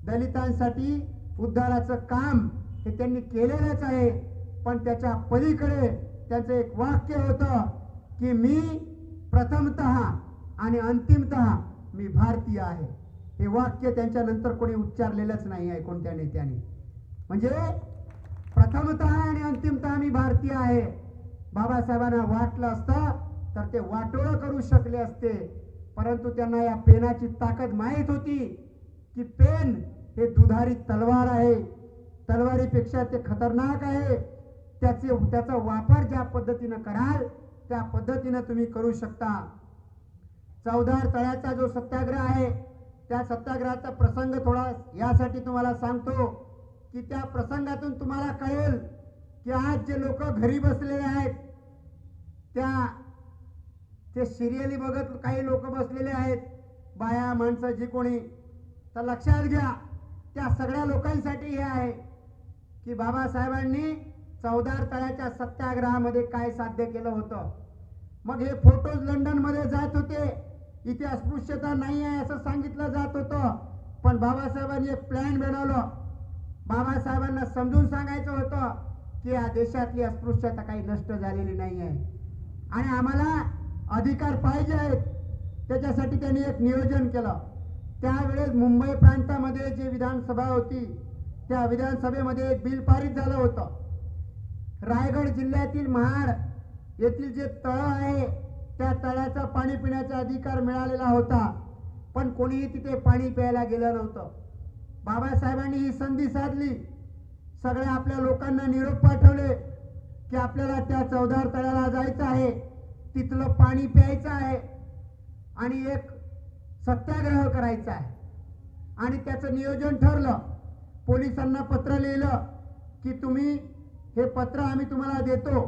दलितांसाठी उद्धाराचं काम हे त्यांनी केलेलंच आहे, पण त्याच्या पलीकडे त्यांचं एक वाक्य होतं की मी प्रथमतः आणि अंतिमतः मी भारतीय आहे. हे वाक्य त्यांच्या नंतर कोणी उच्चारलेलंच नाही आहे कोणत्या नेत्याने. म्हणजे प्रथमतः आणि अंतिमतः मी भारतीय आहे. बाबासाहेबांना वाटलं असतं तर ते वाटोळं करू शकले असते, परंतु त्यांना या पेनाची ताकद माहीत होती की पेन हे दुधारी तलवार आहे, तलवारीपेक्षा ते खतरनाक आहे. त्याचा वापर ज्या पद्धतीनं कराल त्या पद्धतीनं तुम्ही करू शकता. चौदार तळ्याचा जो सत्याग्रह आहे, त्या सत्याग्रहाचा प्रसंग थोडा यासाठी तुम्हाला सांगतो की त्या प्रसंगातून तुम्हाला कळेल की आज जे लोक घरी बसलेले आहेत, ते सिरियली बघत काही लोक बसलेले आहेत, बाया माणसं जी कोणी, तर लक्षात घ्या त्या सगळ्या लोकांसाठी हे आहे की बाबासाहेबांनी चौदार तळ्याच्या सत्याग्रहामध्ये काय साध्य केलं होतं. मग हे फोटोज लंडनमध्ये जात होते, इथे अस्पृश्यता नाही आहे असं सांगितलं जात होतं, पण बाबासाहेबांनी एक प्लॅन बनवलं. बाबासाहेबांना समजून सांगायचं होतं की या देशातली अस्पृश्यता काही नष्ट झालेली नाही आहे आणि आम्हाला अधिकार पाहिजे आहेत. त्याच्यासाठी त्यांनी एक नियोजन केलं. त्यावेळेस मुंबई प्रांतामध्ये जी विधानसभा होती, त्या विधानसभेमध्ये एक बिल पारित झालं होतं. रायगड जिल्ह्यातील महाड येथील जे तळ आहे, त्या तळ्याचा पाणी पिण्याचा अधिकार मिळालेला होता, पण कोणीही तिथे पाणी प्यायला गेलं नव्हतं. बाबासाहेबांनी ही संधी साधली, सगळ्या आपल्या लोकांना निरोप पाठवले की आपल्याला त्या चौदार तळ्याला जायचं आहे, तिथलं पाणी प्यायचं आहे आणि एक सत्याग्रह करायचा आहे. आणि त्याचं नियोजन ठरलं. पोलिसांना पत्र लिहिलं की तुम्ही हे पत्र आम्ही तुम्हाला देतो,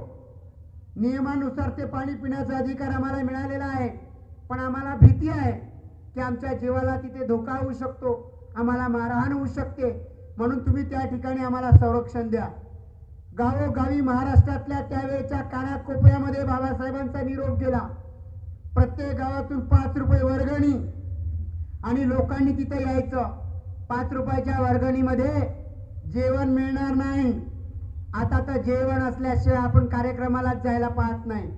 नियमानुसार ते पाणी पिण्याचा अधिकार आम्हाला मिळालेला आहे, पण आम्हाला भीती आहे की आमच्या जीवाला तिथे धोका होऊ शकतो, आम्हाला मारहाण होऊ शकते, म्हणून तुम्ही त्या ठिकाणी आम्हाला संरक्षण द्या. गावोगावी महाराष्ट्रातल्या त्यावेळेच्या कानाकोपऱ्यामध्ये बाबासाहेबांचा निरोप गेला. प्रत्येक गावातून 5 रुपये वर्गणी आणि लोकांनी तिथे यायचं. 5 रुपयाच्या वर्गणीमध्ये जेवण मिळणार नाही. आता तर जेवण असल्याशिवाय आपण कार्यक्रमाला जायला पाहत नाही.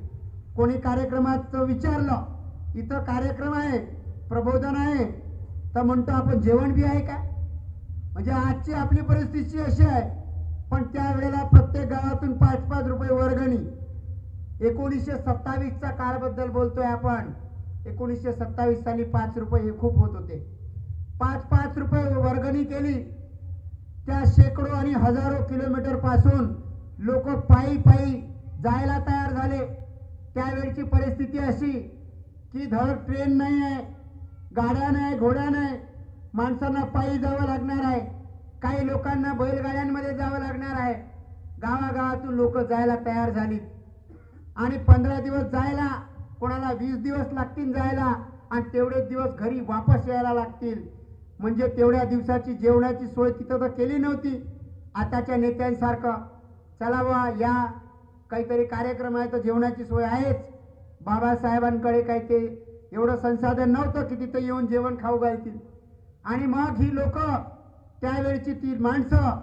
कोणी कार्यक्रमात विचारलं, इथं कार्यक्रम आहे, प्रबोधन आहे, तर म्हणतो आपण जेवण बी आहे का? म्हणजे आजची आपली परिस्थिती अशी आहे, पण त्यावेळेला प्रत्येक गावातून 5-5 रुपये वर्गणी. 1927चा काळबद्दल बोलतोय आपण. 1927 साली 5 रुपये हे खूप होत होते. 5-5 रुपये वर्गणी केली. त्या शेकडो आणि हजारो किलोमीटर पासून लोक पायी पायी जायला तयार झाले. त्यावेळची परिस्थिती अशी की धड ट्रेन नाही आहे, गाड्या नाही, घोड्या नाही, माणसांना पायी जावं लागणार आहे. काही लोकांना बैलगाड्यांमध्ये जावं लागणार आहे. गावागावातून लोक जायला तयार झाली आणि 15 दिवस जायला, कोणाला 20 दिवस लागतील जायला आणि तेवढेच दिवस घरी वापस यायला लागतील. म्हणजे तेवढ्या दिवसाची जेवणाची सोय तिथं तर केली नव्हती. आताच्या नेत्यांसारखं चला बा या, काहीतरी कार्यक्रम आहे तर जेवणाची सोय आहेच. बाबासाहेबांकडे काही ते एवढं संसाधन नव्हतं की तिथं येऊन जेवण खाऊ घालतील. आणि मग ही लोक, त्यावेळची ती माणसं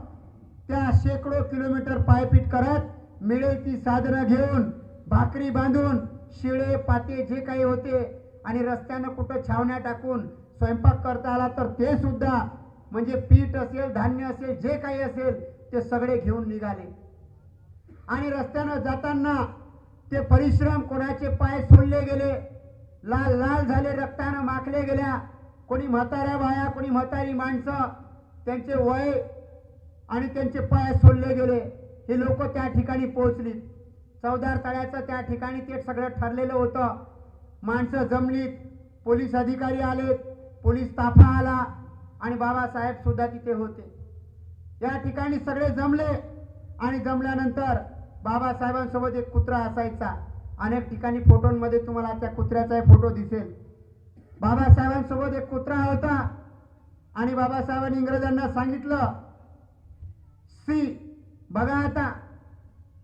त्या शेकडो किलोमीटर पायपीट करत मिळेल ती साधनं घेऊन, भाकरी बांधून, शिळे पाते जे काही होते आणि रस्त्यानं कुठं छावण्या टाकून स्वयंपाक करता आला तर ते सुद्धा, म्हणजे पीठ असेल, धान्य असेल, जे काही असेल ते सगळे घेऊन निघाले. आणि रस्त्यानं जाताना ते परिश्रम, कोणाचे पाय सोडले गेले, लाल लाल झाले, रक्तानं माखले गेल्या. कोणी म्हाताऱ्या बाया, कोणी म्हातारी माणसं, त्यांचे वय आणि त्यांचे पाय सोडले गेले. हे लोक त्या ठिकाणी पोहोचली. चौदार तळ्याचं त्या ठिकाणी ते सगळं ठरलेलं होतं. माणसं जमलीत, पोलीस अधिकारी आले, पोलीस ताफा आला आणि बाबासाहेब सुद्धा तिथे होते. या ठिकाणी सगळे जमले आणि जमल्यानंतर बाबासाहेबांसोबत एक कुत्रा असायचा. अनेक ठिकाणी फोटोंमध्ये तुम्हाला त्या कुत्र्याचा फोटो दिसेल. बाबासाहेबांसोबत एक कुत्रा होता आणि बाबासाहेबांनी इंग्रजांना सांगितलं, सी बघा आता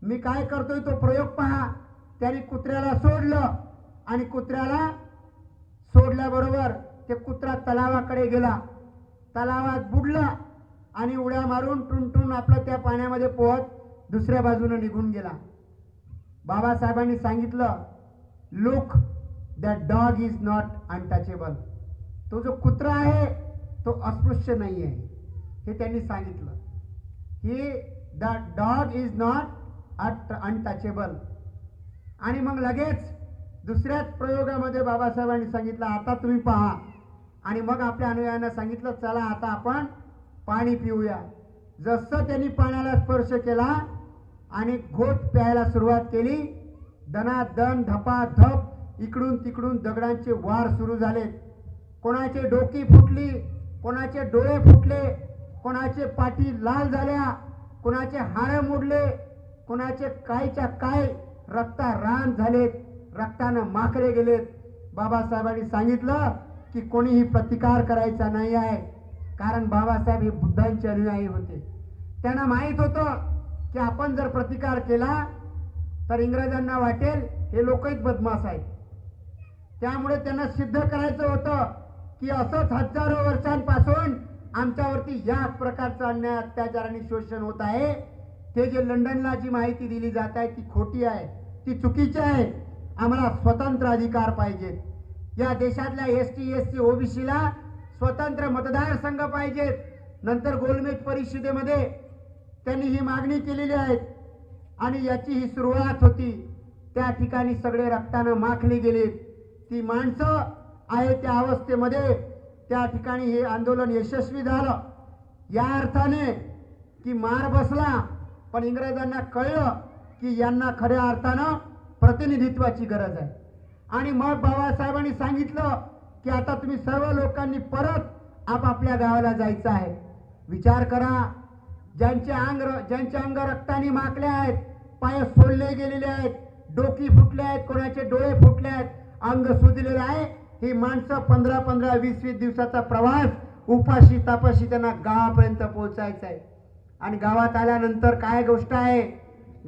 मी काय करतोय तो प्रयोग पहा. त्यांनी कुत्र्याला सोडलं आणि कुत्र्याला सोडल्याबरोबर ते कुत्रा तलावाकडे गेला. तलावात बुडला आणि उड्या मारून टुनटुन आपलं त्या पाण्यामध्ये पोहत दुसऱ्या बाजूने निघून गेला. बाबासाहेबांनी सांगितलं, look that dog is not untouchable. तो जो कुत्रा आहे तो अस्पृश्य नाही आहे, हे त्यांनी सांगितलं. ही the dog is not untouchable. आणि मग लगेच दुसऱ्याच प्रयोगामध्ये बाबासाहेबांनी सांगितलं, आता तुम्ही पहा. आणि मग आपल्या अनुयायांना सांगितलं, चला आता आपण पाणी पिऊया. जसं त्यांनी पाण्याला स्पर्श केला आणि घोट प्यायला सुरुवात केली, दनादन धपाधप इकडून तिकडून दगडांचे वार सुरू झाले. कोणाचे डोकी फुटली, कोणाचे डोळे फुटले, कोणाचे पाठी लाल झाल्या, कोणाचे हाड मोडले, कोणाचे कायच्या काय रक्ता रान झालेत, रक्तानं माखले गेलेत. बाबासाहेबांनी सांगितलं की कोणीही प्रतिकार करायचा नाही आहे, कारण बाबासाहेब हे बुद्धांचे अनुयायी होते. त्यांना माहित होतं की आपण जर प्रतिकार केला तर इंग्रजांना वाटेल हे लोकच बदमाश आहेत. त्यामुळे त्यांना सिद्ध करायचं होतं की असंच हजारो वर्षांपासून आमच्यावरती या प्रकारचं अन्याय, अत्याचार आणि शोषण होत आहे. ते जे लंडनला जी माहिती दिली जात आहे ती खोटी आहे, ती चुकीची आहे. आम्हाला स्वतंत्र अधिकार पाहिजेत. या देशातल्या एसटी, एससी, ओबीसीला स्वतंत्र मतदारसंघ पाहिजेत. नंतर गोलमेज परिषदेमध्ये त्यांनी ही मागणी केलेली आहे आणि याची ही सुरुवात होती. त्या ठिकाणी सगळे रक्तानं माखले गेलेत. ती माणसं आहे त्या अवस्थेमध्ये त्या ठिकाणी हे आंदोलन यशस्वी झालं. या अर्थाने की मार बसला, पण इंग्रजांना कळलं की यांना खऱ्या अर्थानं प्रतिनिधित्वाची गरज आहे. आणि मग बाबासाहेबांनी सांगितलं की आता तुम्ही सर्व लोकांनी परत आपापल्या गावाला जायचं आहे. विचार करा, ज्यांचे अंग रक्ताने माखले आहेत, पाय सोडले गेलेले आहेत, डोकी फुटले आहेत, कोणाचे डोळे फुटले आहेत, अंग सुजलेले आहे, ही माणसं 15-15, 20-20 दिवसाचा प्रवास उपाशी तापाशी त्यांना गावापर्यंत पोहोचायचं आहे. आणि गावात आल्यानंतर काय गोष्ट आहे,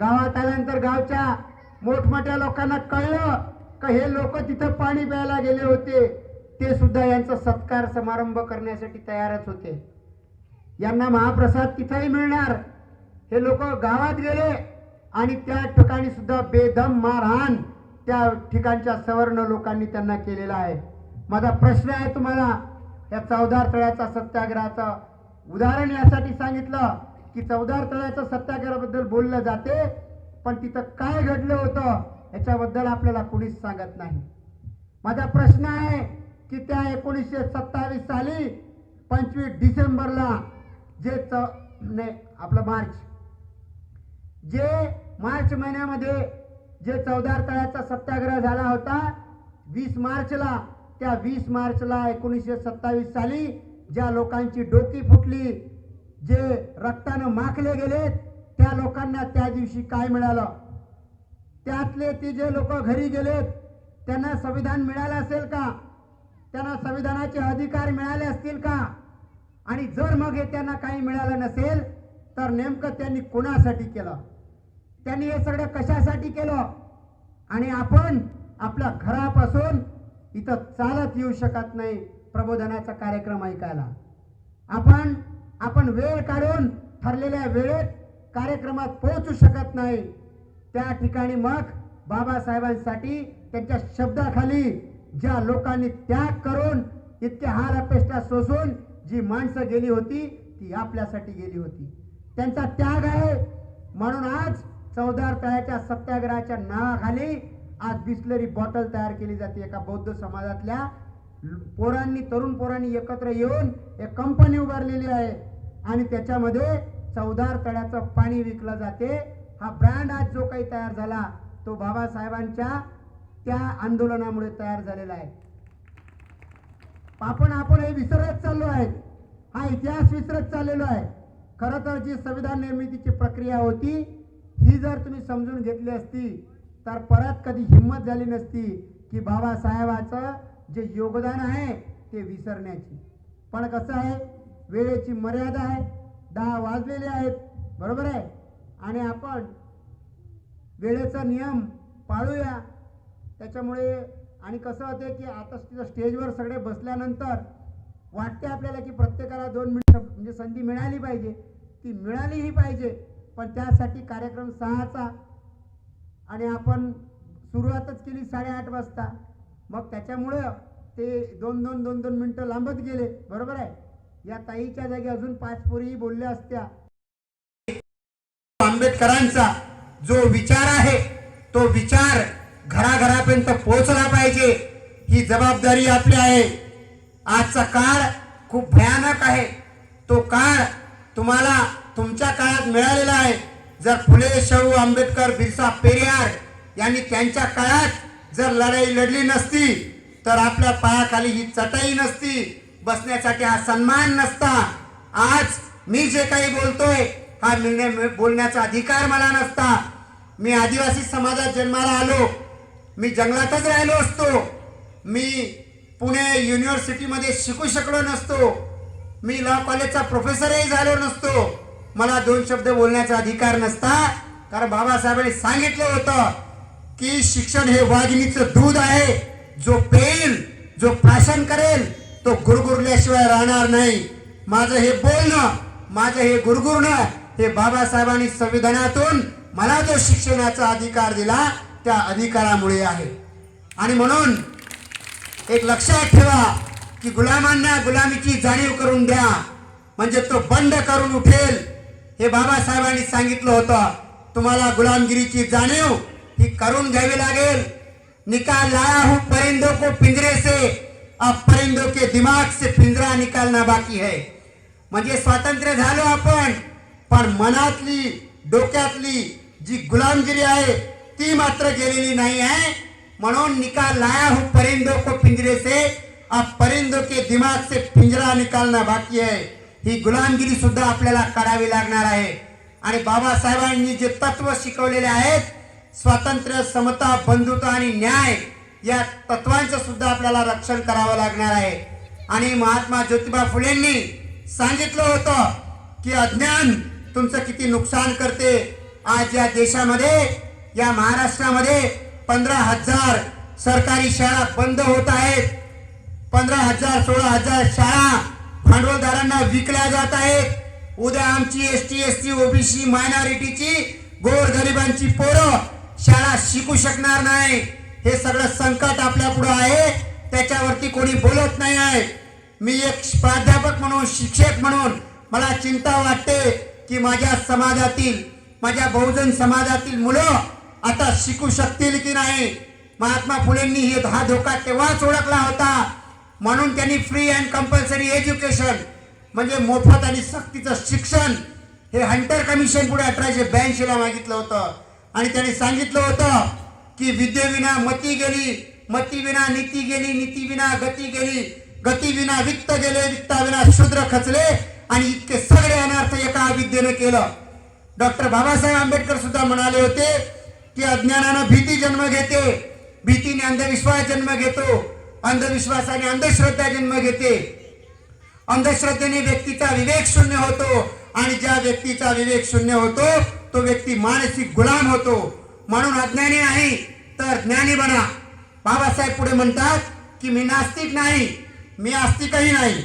गावात आल्यानंतर गावच्या मोठमोठ्या लोकांना कळलं का हे लोक तिथं पाणी प्यायला गेले होते, ते सुद्धा यांचा सत्कार समारंभ करण्यासाठी तयारच होते. यांना महाप्रसाद तिथेही मिळणार. हे लोक गावात गेले आणि त्या ठिकाणी सुद्धा बेदम मारहाण त्या ठिकाणच्या सवर्ण लोकांनी त्यांना केलेला आहे. माझा प्रश्न आहे तुम्हाला, या चौदार तळ्याचा सत्याग्रहाचा उदाहरण यासाठी सांगितलं की चौदार तळ्याच्या सत्याग्रहाबद्दल बोललं जाते, पण तिथं काय घडलं होतं याच्याबद्दल आपल्याला कोणीच सांगत नाही. माझा प्रश्न आहे की त्या 1927 साली 25 डिसेंबरला मार्च महिन्यामध्ये जे चौदार तळ्याचा सत्याग्रह झाला होता, 20 मार्चला, त्या 20 मार्चला 1927 साली ज्या लोकांची डोकी फुटली, जे रक्तानं माखले गेले, त्या लोकांना त्या दिवशी काय मिळालं? त्यातले ते जे लोक घरी गेलेत त्यांना संविधान मिळालं असेल का? त्यांना संविधानाचे अधिकार मिळाले असतील का? आणि जर मग हे त्यांना काही मिळालं नसेल तर नेमकं त्यांनी कोणासाठी केलं? त्यांनी हे सगळं कशासाठी केलं? आणि आपण आपल्या घरापासून इथं चालत येऊ शकत नाही प्रबोधनाचा कार्यक्रम ऐकायला. आपण वेळ काढून ठरलेल्या वेळेत कार्यक्रमात पोहोचू शकत नाही. त्या ठिकाणी मग बाबासाहेबांसाठी त्यांच्या शब्दाखाली ज्या लोकांनी त्याग करून इतके हाल अपेष्टा सोसून जी माणसं गेली होती ती आपल्यासाठी गेली होती. त्यांचा त्याग आहे म्हणून आज चौदार तळ्याच्या सत्याग्रहाच्या नावाखाली आज बिस्लरी बॉटल तयार केली जाते. एका बौद्ध समाजातल्या तरुण पोरांनी एकत्र येऊन एक कंपनी उभारलेली आहे आणि त्याच्यामध्ये चौदार तळ्याचं पाणी विकलं जाते. हा ब्रँड आज जो काही तयार झाला तो बाबासाहेबांच्या त्या आंदोलनामुळे तयार झालेला आहे. आपण हे विसरत चाललो आहे, हा इतिहास विसरत चाललेलो आहे. खरं तर जी संविधान निर्मितीची प्रक्रिया होती ही जर तुम्ही समजून घेतली असती तर परत कधी हिंमत झाली नसती की बाबासाहेबाचं जे योगदान आहे ते विसरण्याची. पण कसं आहे, वेळेची मर्यादा आहे, 10 वाजलेले आहेत, बरोबर आहे, आणि आपण वेळेचा नियम पाळूया. त्याच्यामुळे आणि कसं होते की आता तिथं स्टेजवर सगळे बसल्यानंतर वाटते आपल्याला की प्रत्येकाला 2 मिनिटं म्हणजे संधी मिळाली पाहिजे, ती मिळालीही पाहिजे, पण त्यासाठी कार्यक्रम 6चा आणि आपण सुरुवातच केली 8:30 वाजता. मग त्याच्यामुळं ते 2 मिनिटं लांबत गेले, बरोबर आहे. या ताईच्या जागी अजून 5 पोरीही बोलल्या असत्या. आंबेडकरांचा जो विचार आहे तो विचार घराघरापर्यंत पोहोचला पाहिजे, ही जबाबदारी आपली आहे. आजचा काळ खूप भयानक आहे. तो काळ तुम्हाला तुमच्या काळात मिळालेला आहे. जर फुले, शाहू आंबेडकर, बिरसा पेरियार यांनी त्यांच्या काळात जर लढाई लढली नसती तर आपल्या पायाखाली ही चटई नसती, बसण्यासाठी हा सन्मान नसता. आज मी जे काही बोलतोय हा निर्णय बोलण्याचा अधिकार मला नसता. मी आदिवासी समाजात जन्माला आलो, मी जंगलातच राहिलो असतो, मी पुणे युनिव्हर्सिटीमध्ये शिकू शकलो नसतो, मी लॉ कॉलेजचा प्रोफेसरही झालो नसतो, मला 2 शब्द बोलण्याचा अधिकार नसता. कारण बाबासाहेबांनी सांगितलं होतं की शिक्षण हे वाघिणीचं दूध आहे, जो पेईल, जो भाषण करेल तो गुरगुरल्याशिवाय राहणार नाही. माझं हे बोलणं, माझं हे गुरगुरणं हे बाबासाहेबांनी संविधानातून मला जो शिक्षणाचा अधिकार दिला त्या अधिकारामुळे आहे. आणि म्हणून एक लक्षात ठेवा की गुलामांना गुलामीची जाणीव करून द्या म्हणजे तो बंड करून उठेल. हे बाबासाहेबांनी सांगितलं होतं. तुम्हाला गुलामगिरीची जाणीव ही करून घ्यावी लागेल. निकाल लाया हूं परिंदों को पिंजरे से, अब परिंदों के दिमाग से पिंजरा निकालना बाकी है. म्हणजे स्वातंत्र्य झालो आपण, पण मनातली डोक्यातली जी गुलामगिरी आहे ती मात्र गेलेली नाही आहे. म्हणून निकाल लाया हूं परिंदों को पिंजरे से, अब परिंदों के दिमाग से पिंजरा निकालना बाकी है. ही गुलामगिरी सुद्धा आपल्याला काढावी लागणार आहे. आणि बाबासाहेबांनी जे तत्व शिकवलेले आहेत, स्वातंत्र्य, समता, बंधुता आणि न्याय, या तत्वांचं सुद्धा आपल्याला रक्षण करावं लागणार आहे. आणि महात्मा ज्योतिबा फुलेंनी सांगितलं होतं की अज्ञान तुमचं किती नुकसान करते. आज या देशामध्ये, या महाराष्ट्रामध्ये 15,000 सरकारी शाळा बंद होत आहेत. 15,000 16,000 शाळा भांडवलदारांना विकल्या जात आहेत. उद्या आमची ST SC OBC मायनॉरिटीची गोरगरिबांची पोरं शाळा शिकू शकणार नाही. हे सगळं संकट आपल्या पुढे आहे, त्याच्यावरती कोणी बोलत नाही आहे. मी एक प्राध्यापक म्हणून, शिक्षक म्हणून मला चिंता वाटते की माझ्या समाजातील, माझ्या बहुजन समाजातील मुलं आता शिकू शकतील की नाही. महात्मा फुलेंनी हा धोका तेव्हाच ओळखला होता, म्हणून त्यांनी फ्री अँड कंपल्सरी एज्युकेशन म्हणजे मोफत आणि सक्तीचं शिक्षण हे हंटर कमिशन पुढे 1882 मागितलं होतं. आणि त्यांनी सांगितलं होतं की विद्येविना मती गेली, मतीविना नीती गेली, नीतीविना गती गेली, गतीविना वित्त गेले, वित्ताविना शूद्र खचले, आणि इतके सगळे अनर्थ एका विद्येने केलं. डॉक्टर बाबासाहेब आंबेडकर सुद्धा म्हणाले होते की अज्ञानानं भीती जन्म घेते, भीतीने अंधविश्वास जन्म घेतो, अंधविश्वासाने अंधश्रद्धा जन्म घेते, अंधश्रद्धेने व्यक्तीचा विवेक शून्य होतो, आणि ज्या व्यक्तीचा विवेक शून्य होतो तो व्यक्ती मानसिक गुलाम होतो. म्हणून अज्ञानी नाही तर ज्ञानी बना. बाबासाहेब पुढे म्हणतात की मी नास्तिक नाही, मी आस्तिकही नाही,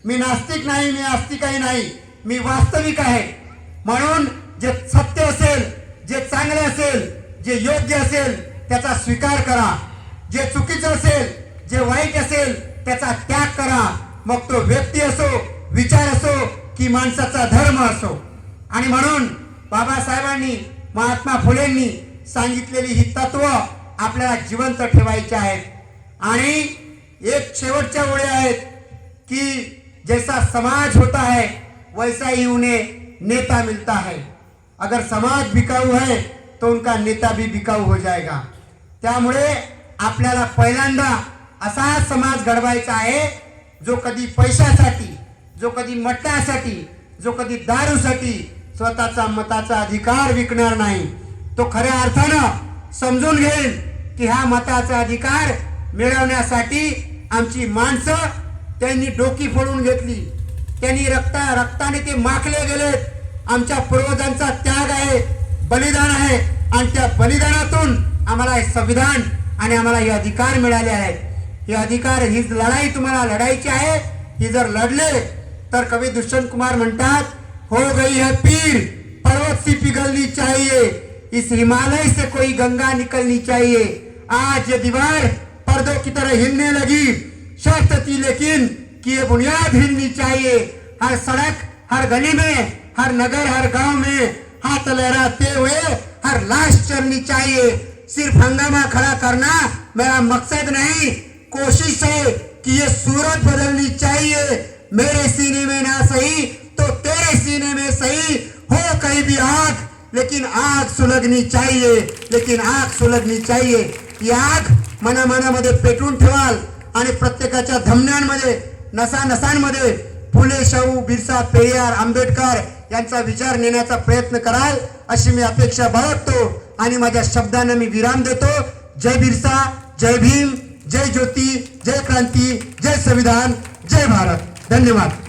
मी नास्तिक नाही, मी आस्तिकही नाही, मी वास्तविक आहे. म्हणून जे सत्य असेल, जे चांगले असेल, जे योग्य असेल त्याचा स्वीकार करा, जे चुकीचं असेल, जे वाईट असेल त्याचा त्याग करा. मग तो व्यक्ती असो, विचार असो की माणसाचा धर्म असो. आणि म्हणून बाबासाहेबांनी, महात्मा फुलेंनी सांगितलेली ही तत्व आपल्याला जिवंत ठेवायची आहेत. आणि एक शेवटच्या ओळी आहेत की जैसा समाज होता है वैसा ही उन्हें नेता मिलता है. अगर समाज बिकाऊ है तो उनका नेता भी बिकाऊ हो जाएगा. त्यामुळे आपल्याला पहिल्यांदा असा समाज घडवायचा आहे जो कधी पैशासाठी, जो कधी मट्टासाठी, जो कधी दारूसाठी स्वतःचा मताचा अधिकार विकणार नाही. तो खऱ्या अर्थानं समजून घेईल की हा मताचा अधिकार मिळवण्यासाठी आमची माणसं त्यांनी डोकी फोडून घेतली, त्यांनी रक्ताने ते माखले गेलेत. आमच्या पूर्वजांचा त्याग आहे, बलिदान आहे, आणि त्या बलिदानातून आम्हाला हे संविधान आणि आम्हाला हे अधिकार मिळाले आहेत. हे अधिकार, ही लढाई तुम्हाला लढायची आहे. ही जर लढले तर कवी दुष्यंत कुमार म्हणतात, हो गई है पीर पर्वत सी पिघलनी चाहिए, इस हिमालय से कोई गंगा निकलनी चाहिए. आज ये दीवार पर्दों की तरह हिलने लगी, शर्त थी लेकिन कि ये बुनियाद हिलनी चाहिए. हर सड़क, हर गली में, हर नगर, हर गांव में हाथ लहराते हुए हर लाश चलनी चाहिए. सिर्फ हंगामा खड़ा करना मेरा मकसद नहीं, कोशिश है कि ये सूरत बदलनी चाहिए. मेरे सीने में ना सही तो तेरे सीने में सही, हो कहीं भी आग लेकिन आग सुलगनी चाहिए, लेकिन आग सुलगनी चाहिए. ही आग मनामनामध्ये पेटून ठेवाल आणि प्रत्येकाच्या धमन्यांमध्ये, नसानसांमध्ये फुले, शाहू, बिरसा, पेरियार, आंबेडकर यांचा विचार नेण्याचा प्रयत्न कराल अशी मी अपेक्षा बाळगतो. आणि माझ्या शब्दांना मी विराम देतो. जय बिरसा, जय भीम, जय ज्योती, जय क्रांती, जय संविधान, जय भारत. धन्यवाद.